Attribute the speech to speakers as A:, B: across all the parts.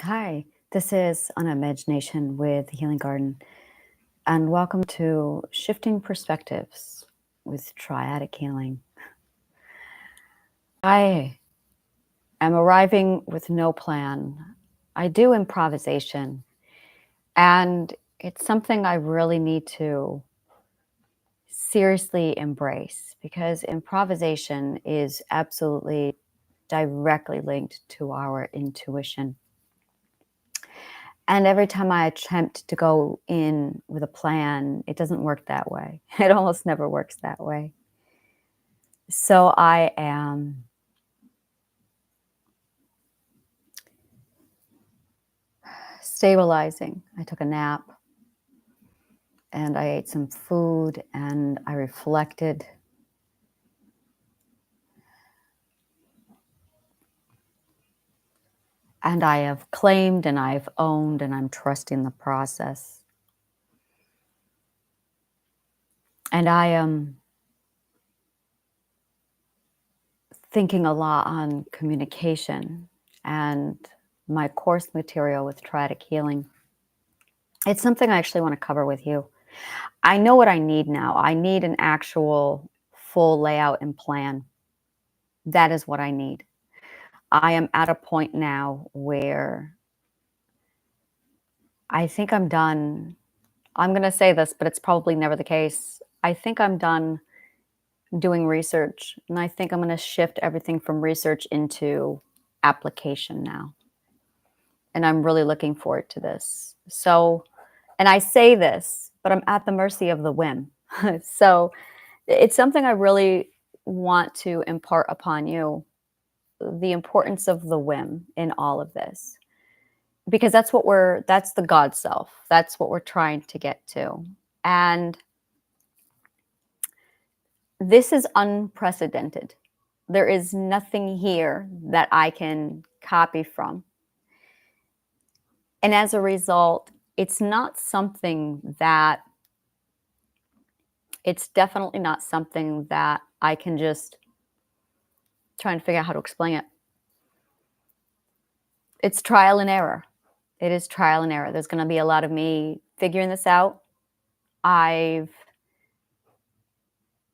A: Hi, this is An Imagination with the Healing Garden, and welcome to Shifting Perspectives with Triadic Healing. I am arriving with no plan. I do improvisation, and it's something I really need to seriously embrace because improvisation is absolutely directly linked to our intuition. And every time I attempt to go in with a plan, it doesn't work that way. It almost never works that way. So I am stabilizing. I took a nap and I ate some food and I reflected. And I have claimed and I've owned and I'm trusting the process. And I am thinking a lot on communication and my course material with Triadic Healing. It's something I actually want to cover with you. I know what I need now. I need an actual full layout and plan. That is what I need. I am at a point now where I think I'm done. I'm going to say this, but it's probably never the case. I think I'm done doing research, and I think I'm going to shift everything from research into application now. And I'm really looking forward to this. So, and I say this, but I'm at the mercy of the whim. So it's something I really want to impart upon you, the importance of the whim in all of this. Because that's the God self. That's what we're trying to get to. And this is unprecedented. There is nothing here that I can copy from. And as a result, it's definitely not something that I can just try and figure out how to explain it. It's trial and error. It is trial and error. There's going to be a lot of me figuring this out. I've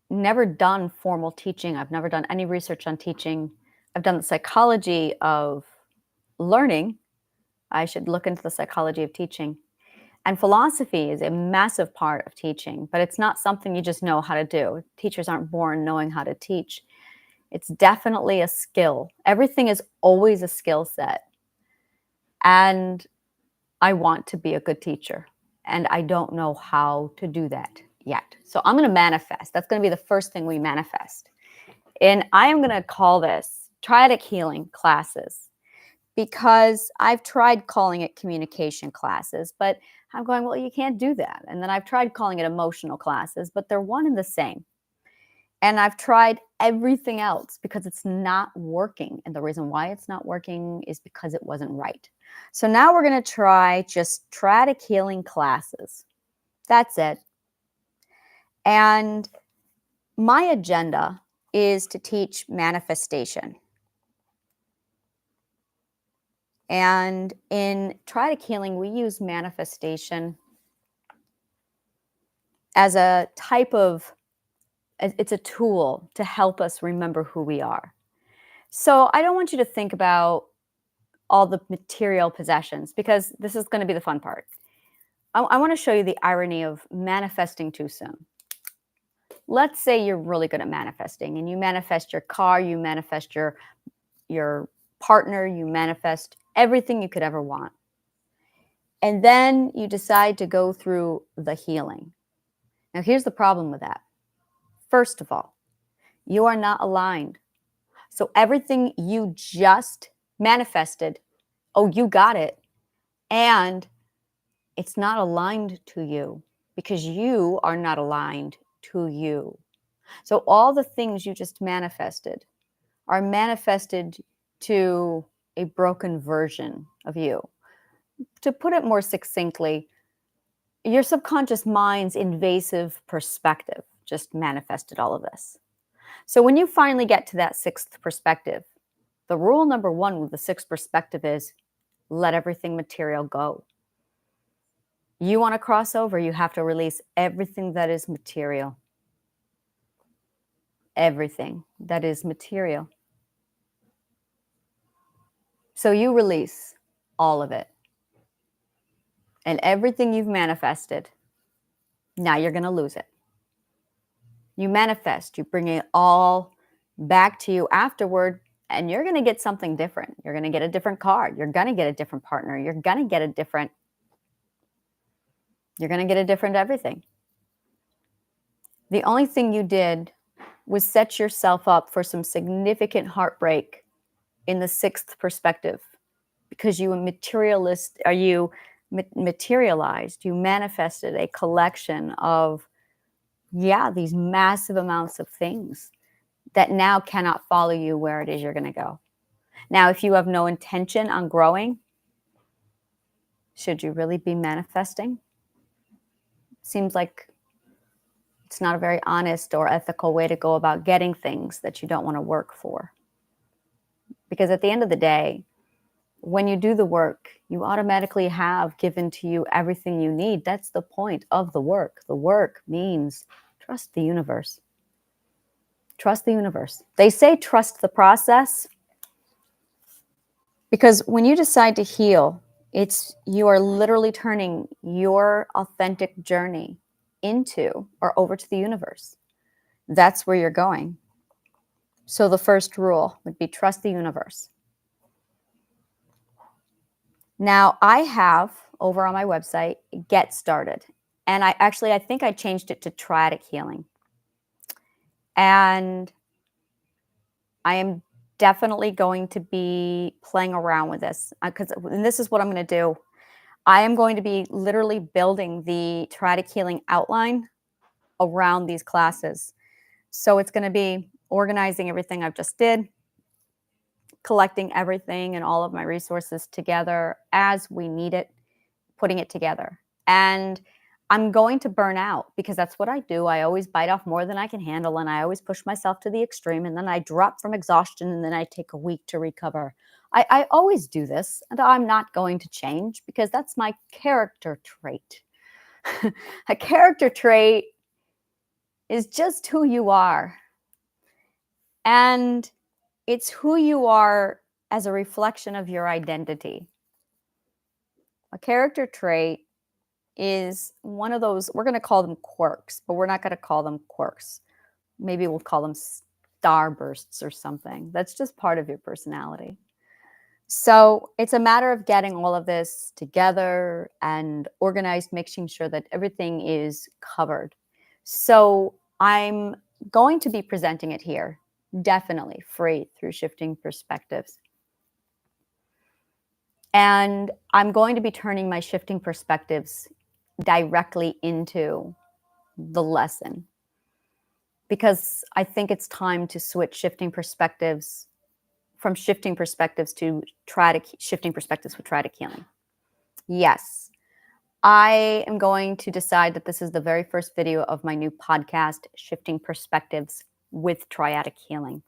A: never done formal teaching. I've never done any research on teaching. I've done the psychology of learning. I should look into the psychology of teaching. And philosophy is a massive part of teaching, but it's not something you just know how to do. Teachers aren't born knowing how to teach. It's definitely a skill. Everything is always a skill set. And I want to be a good teacher, and I don't know how to do that yet. So I'm going to manifest. That's going to be the first thing we manifest. And I am going to call this Triadic Healing Classes, because I've tried calling it communication classes, but I'm going, well, you can't do that. And then I've tried calling it emotional classes, but they're one and the same. And I've tried everything else because it's not working. And the reason why it's not working is because it wasn't right. So now we're going to try just Triadic Healing Classes. That's it. And my agenda is to teach manifestation. And in Triadic Healing, we use manifestation as a type of, it's a tool to help us remember who we are. So I don't want you to think about all the material possessions, because this is going to be the fun part. I want to show you the irony of manifesting too soon. Let's say you're really good at manifesting, and you manifest your car, you manifest your partner, you manifest everything you could ever want. And then you decide to go through the healing. Now, here's the problem with that. First of all, you are not aligned. So everything you just manifested, oh, you got it. And it's not aligned to you because you are not aligned to you. So all the things you just manifested are manifested to a broken version of you. To put it more succinctly, your subconscious mind's invasive perspective just manifested all of this. So when you finally get to that sixth perspective, the rule number one with the sixth perspective is let everything material go. You want to cross over, you have to release everything that is material. Everything that is material. So you release all of it. And everything you've manifested, now you're going to lose it. You manifest, you bring it all back to you afterward, and you're going to get something different. You're going to get a different car. You're going to get a different partner. You're going to get a different everything. The only thing you did was set yourself up for some significant heartbreak in the sixth perspective, because you materialized, you manifested a collection of, these massive amounts of things that now cannot follow you where it is you're going to go. Now, if you have no intention on growing, should you really be manifesting? Seems like it's not a very honest or ethical way to go about getting things that you don't want to work for. Because at the end of the day, when you do the work, you automatically have given to you everything you need. That's the point of the work. The work means trust the universe. Trust the universe. They say trust the process, because when you decide to heal, you are literally turning your authentic journey into or over to the universe. That's where you're going. So the first rule would be trust the universe. Now, I have over on my website, Get Started. And I think I changed it to Triadic Healing. And I am definitely going to be playing around with this, and this is what I'm going to do. I am going to be literally building the Triadic Healing outline around these classes. So it's going to be organizing everything I've just did, collecting everything and all of my resources together as we need it, putting it together. And I'm going to burn out, because that's what I do. I always bite off more than I can handle, and I always push myself to the extreme, and then I drop from exhaustion, and then I take a week to recover. I always do this, and I'm not going to change, because that's my character trait. A character trait is just who you are. And it's who you are as a reflection of your identity. A character trait is one of those, we're going to call them quirks, but we're not going to call them quirks. Maybe we'll call them starbursts or something. That's just part of your personality. So it's a matter of getting all of this together and organized, making sure that everything is covered. So I'm going to be presenting it here, definitely free through Shifting Perspectives. And I'm going to be turning my Shifting Perspectives directly into the lesson, because I think it's time to switch Shifting Perspectives from Shifting Perspectives to Shifting Perspectives with Triadic Healing. Yes, I am going to decide that this is the very first video of my new podcast, Shifting Perspectives with Triadic Healing.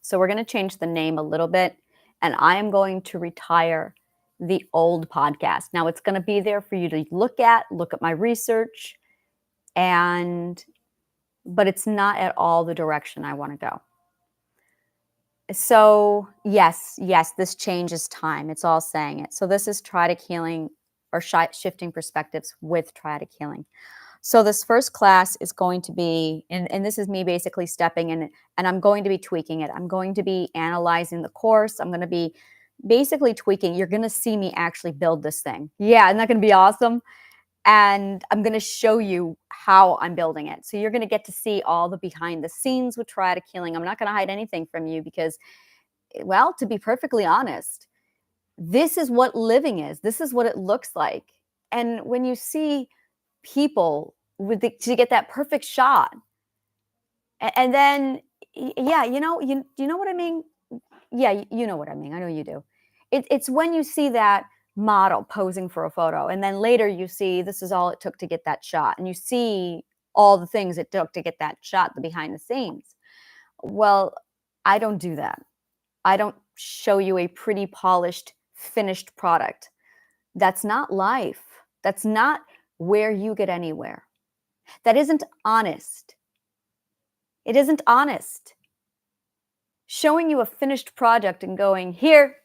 A: So we're going to change the name a little bit, and I am going to retire the old podcast. Now it's going to be there for you to look at my research, but it's not at all the direction I want to go. So yes, this change is time. It's all saying it. So this is Triadic Healing, or Shifting Perspectives with Triadic Healing. So this first class is going to be, and this is me basically stepping in, and I'm going to be tweaking it. I'm going to be analyzing the course. I'm going to be basically tweaking. You're going to see me actually build this thing. Yeah, isn't that going to be awesome? And I'm going to show you how I'm building it. So you're going to get to see all the behind the scenes with Triadic Healing. I'm not going to hide anything from you, because, well, to be perfectly honest, this is what living is. This is what it looks like. And when you see people to get that perfect shot, and then, yeah, you know what I mean? Yeah, you know what I mean. I know you do. It's when you see that model posing for a photo, and then later you see this is all it took to get that shot, and you see all the things it took to get that shot, the behind the scenes. Well, I don't do that. I don't show you a pretty polished finished product. That's not life. That's not where you get anywhere. That isn't honest. It isn't honest. Showing you a finished project and going, here,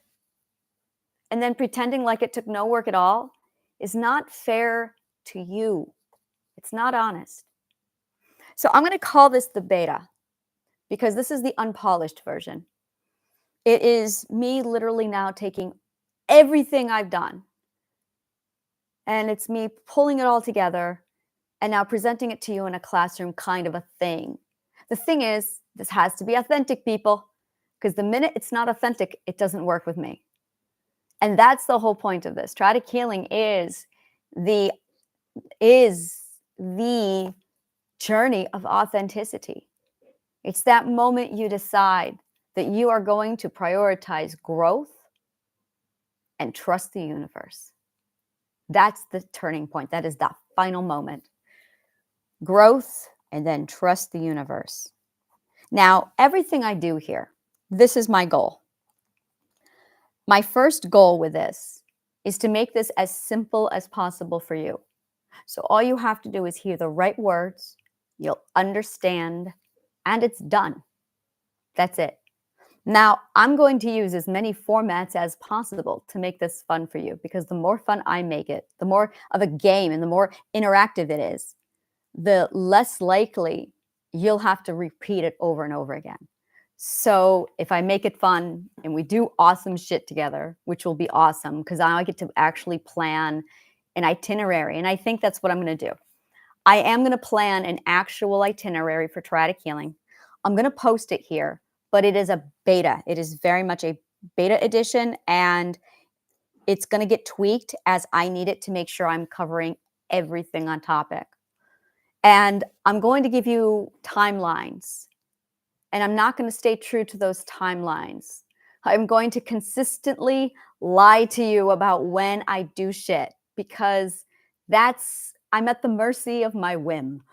A: and then pretending like it took no work at all is not fair to you. It's not honest. So I'm going to call this the beta because this is the unpolished version. It is me literally now taking everything I've done and it's me pulling it all together and now presenting it to you in a classroom kind of a thing. The thing is, this has to be authentic, people, because the minute it's not authentic, it doesn't work with me. And that's the whole point of this. Triadic healing is the journey of authenticity. It's that moment you decide that you are going to prioritize growth and trust the universe. That's the turning point. That is the final moment. Growth and then trust the universe. Now, everything I do here, this is my goal. My first goal with this is to make this as simple as possible for you. So all you have to do is hear the right words, you'll understand, and it's done. That's it. Now, I'm going to use as many formats as possible to make this fun for you, because the more fun I make it, the more of a game and the more interactive it is, the less likely you'll have to repeat it over and over again. So if I make it fun and we do awesome shit together, which will be awesome because I get to actually plan an itinerary, and I think that's what I'm going to do. I am going to plan an actual itinerary for Triadic healing. I'm going to post it here, but it is a beta. It is very much a beta edition, and it's going to get tweaked as I need it to make sure I'm covering everything on topic. And I'm going to give you timelines, and I'm not going to stay true to those timelines. I'm going to consistently lie to you about when I do shit, because I'm at the mercy of my whim.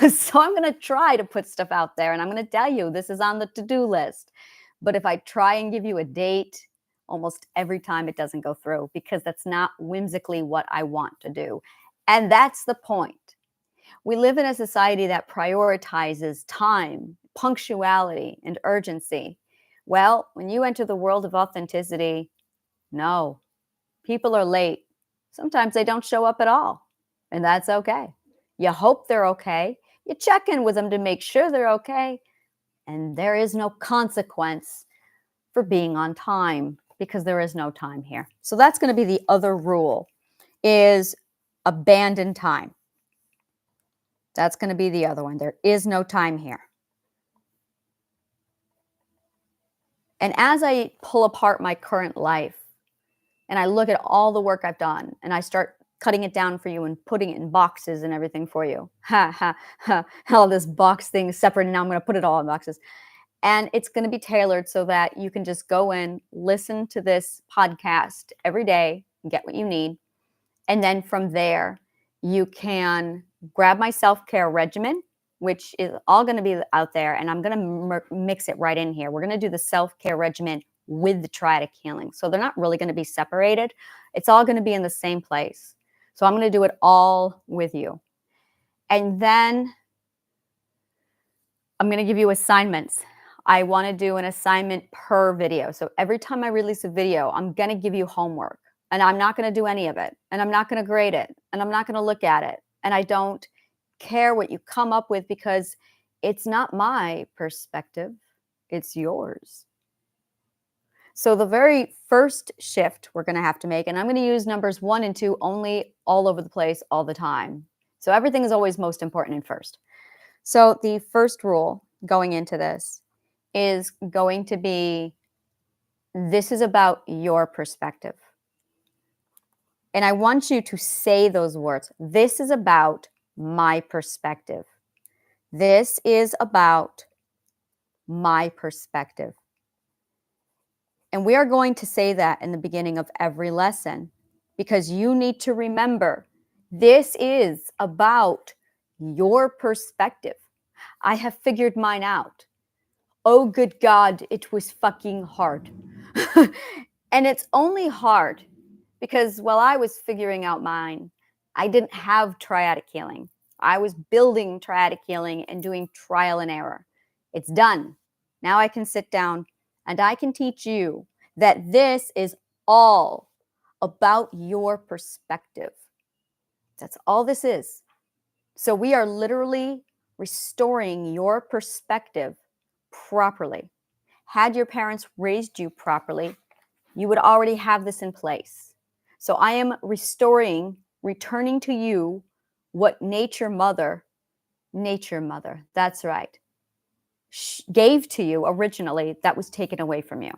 A: So I'm going to try to put stuff out there, and I'm going to tell you this is on the to-do list. But if I try and give you a date, almost every time it doesn't go through, because that's not whimsically what I want to do. And that's the point. We live in a society that prioritizes time, punctuality, and urgency. Well, when you enter the world of authenticity, no, people are late. Sometimes they don't show up at all, and that's okay. You hope they're okay. You check in with them to make sure they're okay, and there is no consequence for being on time, because there is no time here. So that's going to be the other rule, is abandon time. That's going to be the other one. There is no time here. And as I pull apart my current life and I look at all the work I've done and I start cutting it down for you and putting it in boxes and everything for you. All this box thing is separate, and now I'm going to put it all in boxes. And it's going to be tailored so that you can just go in, listen to this podcast every day, and get what you need. And then from there, you can grab my self-care regimen, which is all going to be out there. And I'm going to mix it right in here. We're going to do the self-care regimen with the Triadic healing. So they're not really going to be separated. It's all going to be in the same place. So I'm going to do it all with you. And then I'm going to give you assignments. I want to do an assignment per video. So every time I release a video, I'm going to give you homework, and I'm not going to do any of it, and I'm not going to grade it, and I'm not going to look at it. And I don't care what you come up with, because it's not my perspective, it's yours. So the very first shift we're going to have to make, and I'm going to use numbers 1 and 2 only all over the place all the time. So everything is always most important in first. So the first rule going into this is going to be, this is about your perspective. And I want you to say those words. This is about my perspective. This is about my perspective. And we are going to say that in the beginning of every lesson, because you need to remember, this is about your perspective. I have figured mine out. Oh, good God, it was fucking hard. And it's only hard because while I was figuring out mine, I didn't have triadic healing. I was building triadic healing and doing trial and error. It's done. Now I can sit down and I can teach you that this is all about your perspective. That's all this is. So we are literally restoring your perspective properly. Had your parents raised you properly, you would already have this in place. So I am returning to you what nature mother, that's right, gave to you originally that was taken away from you.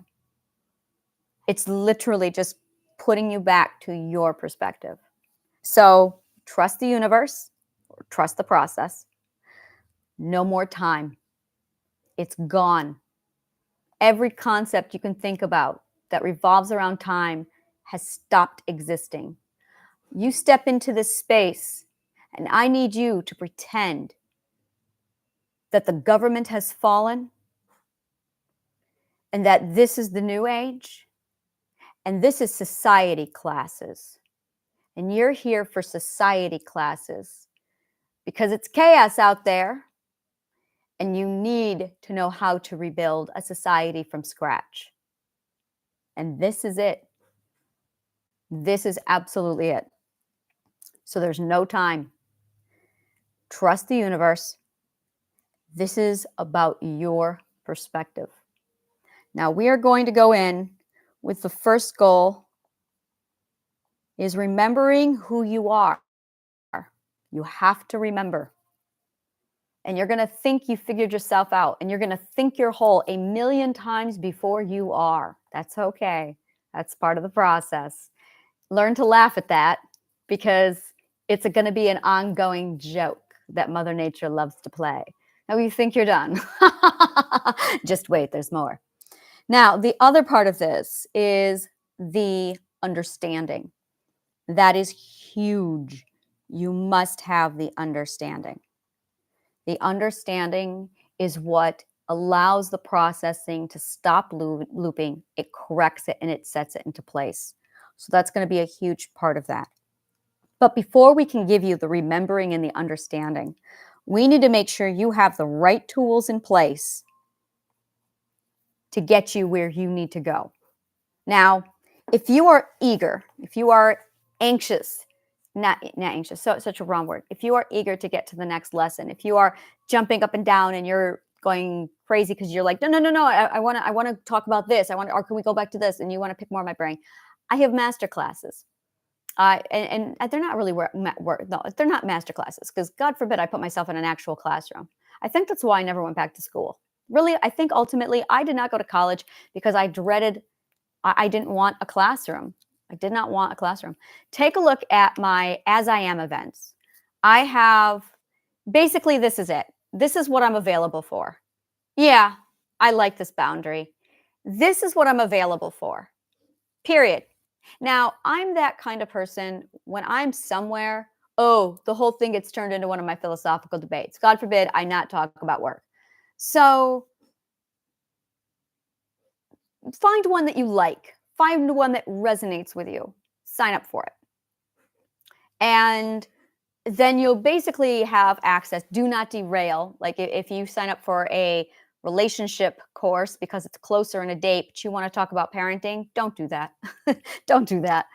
A: It's literally just putting you back to your perspective. So trust the universe, or trust the process. No more time. It's gone. Every concept you can think about that revolves around time has stopped existing. You step into this space, and I need you to pretend that the government has fallen and that this is the new age, and this is society classes. And you're here for society classes because it's chaos out there, and you need to know how to rebuild a society from scratch. And this is it. This is absolutely it. So there's no time. Trust the universe. This is about your perspective. Now we are going to go in with the first goal is remembering who you are. You have to remember. And you're going to think you figured yourself out, and you're going to think you're whole 1,000,000 times before you are. That's okay. That's part of the process. Learn to laugh at that because it's going to be an ongoing joke that Mother Nature loves to play. Now you think you're done. Just wait, there's more. Now, the other part of this is the understanding. That is huge. You must have the understanding. The understanding is what allows the processing to stop looping. It corrects it and it sets it into place. So that's going to be a huge part of that. But before we can give you the remembering and the understanding, we need to make sure you have the right tools in place to get you where you need to go. Now, if you are eager, if you are anxious, not anxious, so such a wrong word. If you are eager to get to the next lesson, if you are jumping up and down and you're going crazy because you're like, no, I want to talk about this. Or can we go back to this? And you want to pick more of my brain. I have master classes. And they're not really no, they're not master classes because God forbid I put myself in an actual classroom. I think that's why I never went back to school. Really, I think ultimately I did not go to college because I didn't want a classroom. I did not want a classroom. Take a look at my As I Am events. I have, basically this is it. This is what I'm available for. Yeah, I like this boundary. This is what I'm available for. Period. Now, I'm that kind of person when I'm somewhere, the whole thing gets turned into one of my philosophical debates. God forbid I not talk about work. So find one that you like. Find one that resonates with you. Sign up for it. And then you'll basically have access. Do not derail. Like if you sign up for a relationship course because it's closer in a date, but you want to talk about parenting, don't do that. Don't do that.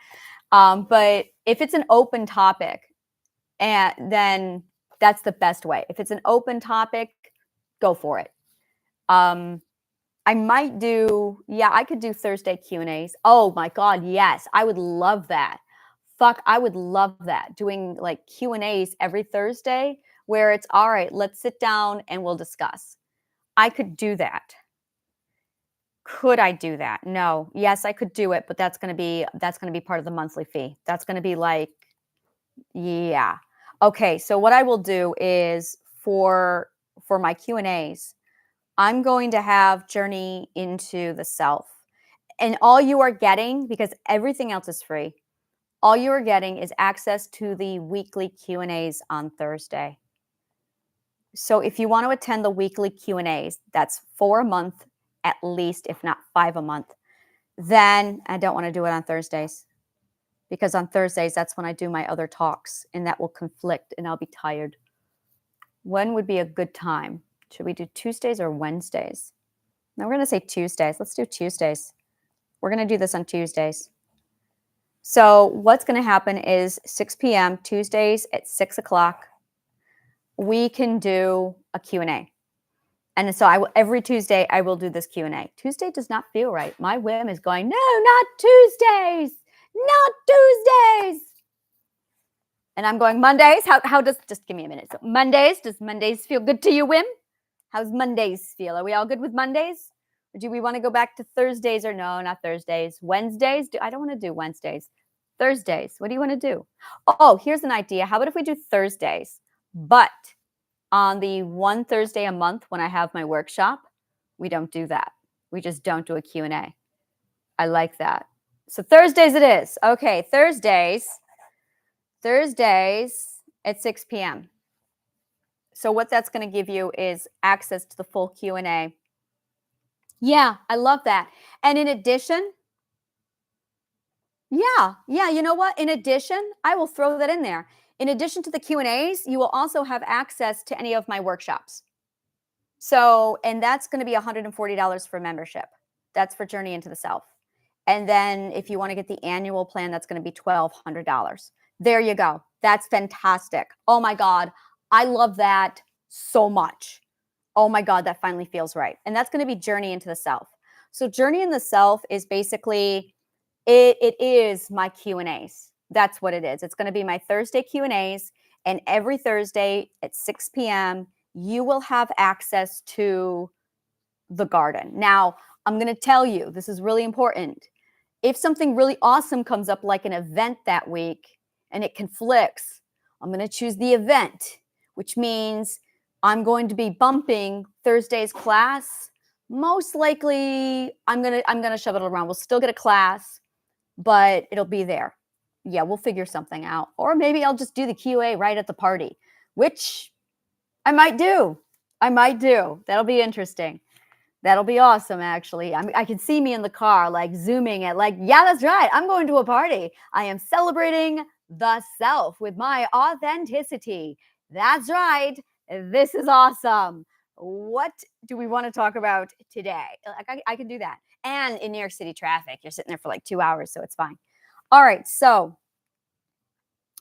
A: But if it's an open topic, and then that's the best way. If it's an open topic, go for it. I might I could do Thursday Q&As. Oh my God, yes. I would love that. I would love that. Doing like Q&As every Thursday where it's all right, let's sit down and we'll discuss. I could do that. Could I do that? No. Yes, I could do it, but that's going to be part of the monthly fee. That's going to be like, yeah. Okay, so what I will do is for my Q&As, I'm going to have Journey into the Self. And all you are getting, because everything else is free, all you are getting is access to the weekly Q&As on Thursday. So if you want to attend the weekly Q&As, that's 4 a month at least, if not 5 a month. then I don't want to do it on Thursdays, because on Thursdays, that's when I do my other talks, and that will conflict and I'll be tired. When would be a good time? Should we do Tuesdays or Wednesdays? No, we're going to say Tuesdays. Let's do Tuesdays. We're going to do this on Tuesdays. So what's going to happen is 6 p.m. Tuesdays at 6 o'clock, we can do a Q&A. And so every Tuesday, I will do this Q&A. Tuesday does not feel right. My whim is going, no, not Tuesdays. Not Tuesdays. And I'm going, Mondays? How does, just give me a minute. So Mondays, does Mondays feel good to you, Whim? How's Mondays feel? Are we all good with Mondays? Or do we want to go back to Thursdays, or no, not Thursdays? Wednesdays? I don't want to do Wednesdays. Thursdays. What do you want to do? Oh, here's an idea. How about if we do Thursdays, but on the one Thursday a month when I have my workshop, we don't do that. We just don't do a Q&A. I like that. So Thursdays it is. Okay, Thursdays at 6 p.m. So what that's going to give you is access to the full Q&A. Yeah, I love that. And in addition, yeah, you know what? In addition, I will throw that in there. In addition to the Q&As, you will also have access to any of my workshops. So, and that's going to be $140 for membership. That's for Journey into the Self. And then if you want to get the annual plan, that's going to be $1,200. There you go. That's fantastic. Oh my God. I love that so much. Oh my God, that finally feels right. And that's going to be Journey into the Self. So Journey in the Self is basically, it is my Q&As. That's what it is. It's going to be my Thursday Q&As. And every Thursday at 6 p.m., you will have access to the garden. Now, I'm going to tell you, this is really important. If something really awesome comes up, like an event that week, and it conflicts, I'm going to choose the event, which means I'm going to be bumping Thursday's class. Most likely, I'm gonna shove it around. We'll still get a class, but it'll be there. Yeah, we'll figure something out. Or maybe I'll just do the QA right at the party, which I might do. That'll be interesting. That'll be awesome, actually. I can see me in the car, like zooming at, like, yeah, that's right. I'm going to a party. I am celebrating the self with my authenticity. That's right. This is awesome. What do we want to talk about today? I can do that. And in New York City traffic, you're sitting there for like 2 hours, so it's fine. All right, so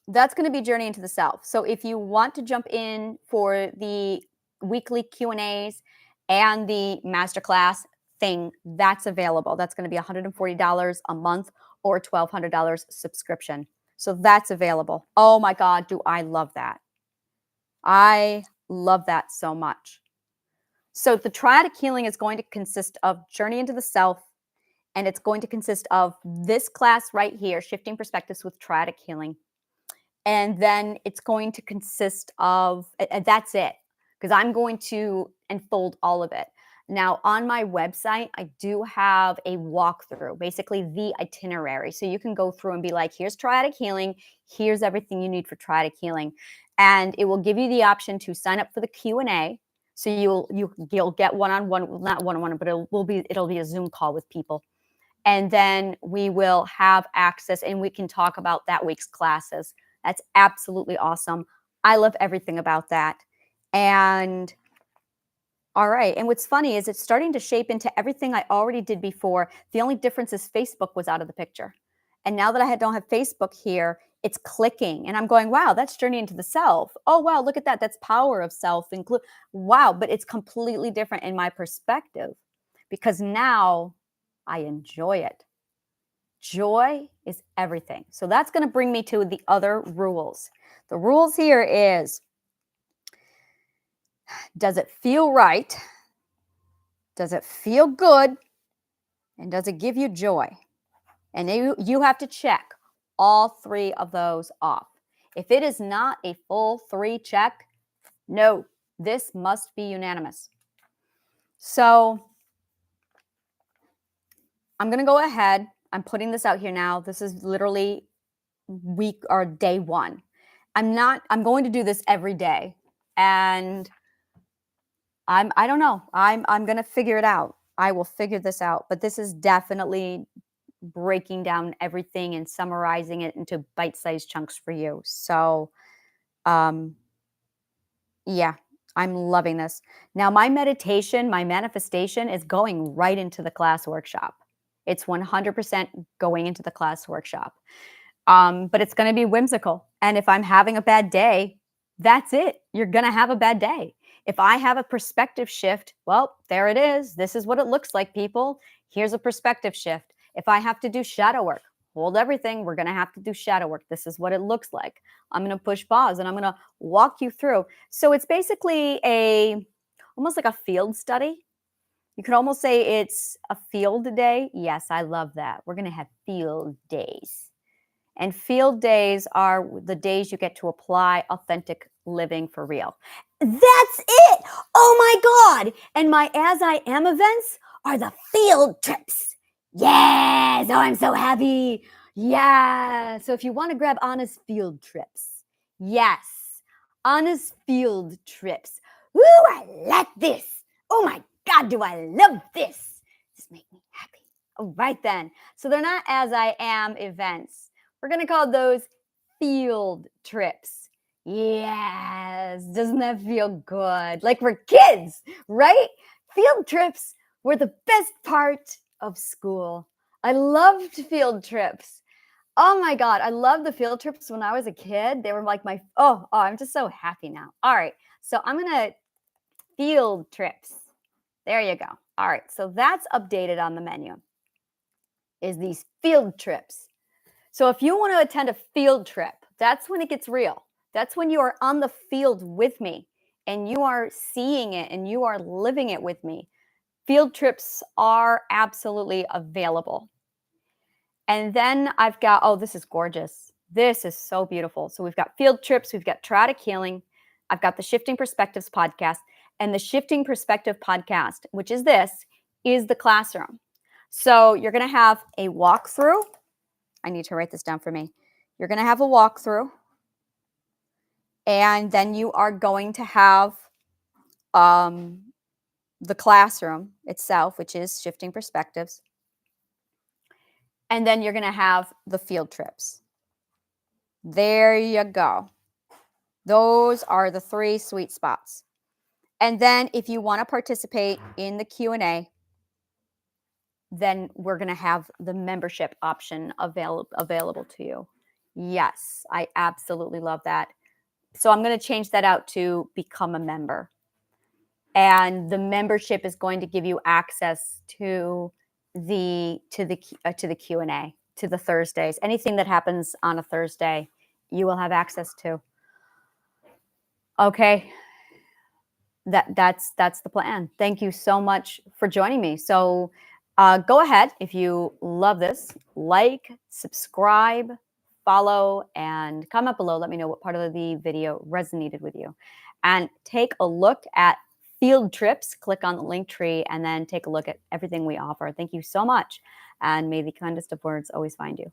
A: that's going to be Journey into the Self. So if you want to jump in for the weekly Q&As and the masterclass thing, that's available. That's going to be $140 a month or $1,200 subscription. So that's available. Oh my God, do I love that. I love that so much. So the Triadic healing is going to consist of Journey into the Self, and it's going to consist of this class right here, Shifting Perspectives with Triadic Healing. And then it's going to consist of, that's it, because I'm going to unfold all of it. Now, on my website, I do have a walkthrough, basically the itinerary. So you can go through and be like, here's Triadic Healing, here's everything you need for Triadic Healing. And it will give you the option to sign up for the Q&A. So you'll get one-on-one, not one-on-one, but it'll be a Zoom call with people. And then we will have access and we can talk about that week's classes. That's absolutely awesome. I love everything about that. And all right. And what's funny is it's starting to shape into everything I already did before. The only difference is Facebook was out of the picture. And now that I don't have Facebook here, it's clicking. And I'm going, wow, that's Journey into the Self. Oh, wow, look at that. That's Power of Self. Wow, but it's completely different in my perspective because now I enjoy it. Joy is everything. So that's going to bring me to the other rules. The rules here is, does it feel right? Does it feel good? And does it give you joy? And you have to check all three of those off. If it is not a full 3 check, no, this must be unanimous. So I'm going to go ahead. I'm putting this out here now. This is literally week or day 1. I'm going to do this every day. And I don't know. I'm going to figure it out. I will figure this out. But this is definitely breaking down everything and summarizing it into bite-sized chunks for you. So, um, yeah, I'm loving this. Now, my meditation, my manifestation is going right into the class workshop. It's 100% going into the class workshop. But it's going to be whimsical. And if I'm having a bad day, that's it. You're going to have a bad day. If I have a perspective shift, well, there it is. This is what it looks like, people. Here's a perspective shift. If I have to do shadow work, hold everything. We're going to have to do shadow work. This is what it looks like. I'm going to push pause and I'm going to walk you through. So it's basically almost like a field study. You could almost say it's a field day. Yes, I love that. We're going to have field days. And field days are the days you get to apply authentic living for real. That's it. Oh my God. And my As I Am events are the field trips. Yes. Oh, I'm so happy. Yeah. So if you want to grab Anna's field trips, yes, Anna's field trips. Ooh, I like this. Oh my God, do I love this. This makes me happy. All right then. So they're not As I Am events. We're going to call those field trips. Yes. Doesn't that feel good? Like we're kids, right? Field trips were the best part of school. I loved field trips. Oh my God. I loved the field trips when I was a kid. They were like I'm just so happy now. All right. So I'm going to field trips. There you go. All right. So that's updated on the menu is these field trips. So if you want to attend a field trip, that's when it gets real. That's when you are on the field with me and you are seeing it and you are living it with me. Field trips are absolutely available. And then I've got, this is gorgeous. This is so beautiful. So we've got field trips, we've got Triadic healing. I've got the Shifting Perspectives podcast, and the Shifting Perspective podcast, which is the classroom. So you're going to have a walkthrough. I need to write this down for me. You're going to have a walkthrough, and then you are going to have the classroom itself, which is Shifting Perspectives. And then you're going to have the field trips. There you go. Those are the 3 sweet spots. And then if you want to participate in the Q&A, then we're going to have the membership option available to you. Yes, I absolutely love that. So I'm going to change that out to become a member. And the membership is going to give you access to the Q&A, to the Thursdays. Anything that happens on a Thursday, you will have access to. Okay. That's the plan. Thank you so much for joining me. So go ahead, if you love this, like, subscribe, follow, and comment below. Let me know what part of the video resonated with you. And take a look at field trips. Click on the link tree and then take a look at everything we offer. Thank you so much. And may the kindest of words always find you.